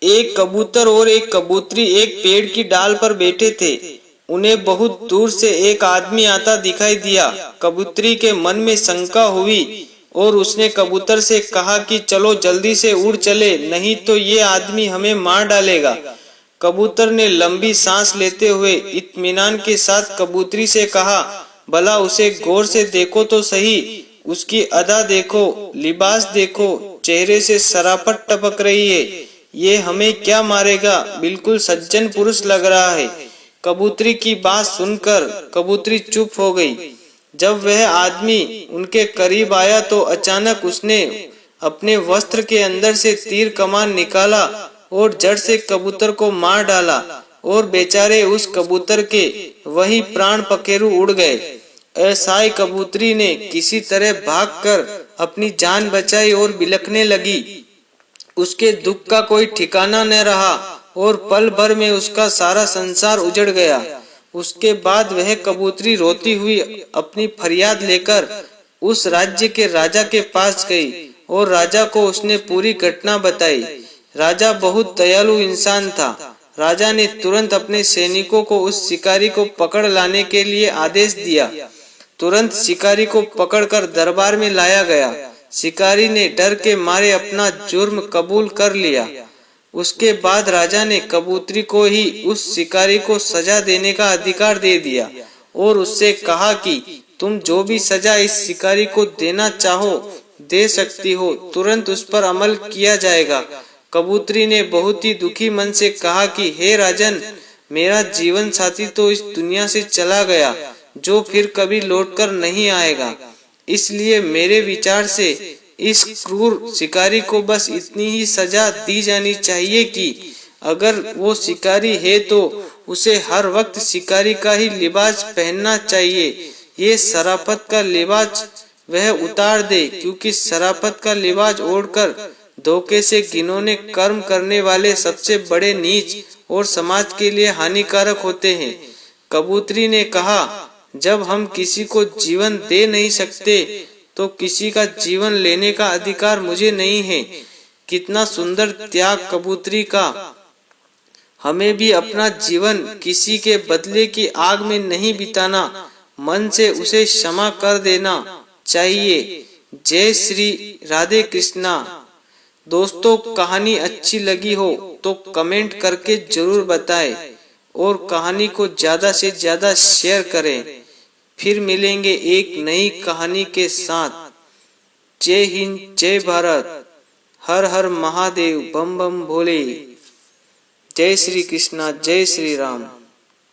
एक कबूतर और एक कबूतरी एक पेड़ की डाल पर बैठे थे। उन्हें बहुत दूर से एक आदमी आता दिखाई दिया। कबूतरी के मन में शंका हुई और उसने कबूतर से कहा कि चलो जल्दी से उड़ चले, नहीं तो ये आदमी हमें मार डालेगा। कबूतर ने लंबी सांस लेते हुए इत्मीनान के साथ कबूतरी से कहा, भला उसे गौर से देखो तो सही, उसकी अदा देखो, लिबास देखो, चेहरे से शराफत टपक रही है। ये हमें क्या मारेगा, बिल्कुल सज्जन पुरुष लग रहा है। कबूतरी की बात सुनकर कबूतरी चुप हो गई। जब वह आदमी उनके करीब आया तो अचानक उसने अपने वस्त्र के अंदर से तीर कमान निकाला और जड़ से कबूतर को मार डाला और बेचारे उस कबूतर के वही प्राण पखेरु उड़ गए। ऐसाई कबूतरी ने किसी तरह भागकर अपनी जान बचाई और बिलखने लगी। उसके दुख का कोई ठिकाना न रहा और पल भर में उसका सारा संसार उजड़ गया। उसके बाद वह कबूतरी रोती हुई अपनी फरियाद लेकर उस राज्य के राजा के पास गई और राजा को उसने पूरी घटना बताई। राजा बहुत दयालु इंसान था। राजा ने तुरंत अपने सैनिकों को उस शिकारी को पकड़ लाने के लिए आदेश दिया। तुरंत शिकारी को पकड़कर दरबार में लाया गया। शिकारी ने डर के मारे अपना जुर्म कबूल कर लिया। उसके बाद राजा ने कबूतरी को ही उस शिकारी को सजा देने का अधिकार दे दिया और उससे कहा कि तुम जो भी सजा इस शिकारी को देना चाहो दे सकती हो, तुरंत उस पर अमल किया जाएगा। कबूतरी ने बहुत ही दुखी मन से कहा कि हे राजन, मेरा जीवन साथी तो इस दुनिया से चला गया, जो फिर कभी लौटकर नहीं आएगा। इसलिए मेरे विचार से इस क्रूर शिकारी को बस इतनी ही सजा दी जानी चाहिए कि अगर वो शिकारी है तो उसे हर वक्त शिकारी का ही लिबास पहनना चाहिए। ये शराफत का लिबास वह उतार दे, क्योंकि शराफत का लिबास ओढ़कर धोखे से घिनौने कर्म करने वाले सबसे बड़े नीच और समाज के लिए हानिकारक होते हैं। कबूतरी ने कहा, जब हम किसी को जीवन दे नहीं सकते तो किसी का जीवन लेने का अधिकार मुझे नहीं है। कितना सुंदर त्याग कबूतरी का। हमें भी अपना जीवन किसी के बदले की आग में नहीं बिताना, मन से उसे क्षमा कर देना चाहिए। जय श्री राधे कृष्णा। दोस्तों, कहानी अच्छी लगी हो तो कमेंट करके जरूर बताएं और कहानी को ज्यादा से ज्यादा शेयर करें। फिर मिलेंगे एक नई कहानी के साथ। जय हिंद, जय भारत, हर हर महादेव, बम बम भोले। जय श्री कृष्णा, जय श्री राम।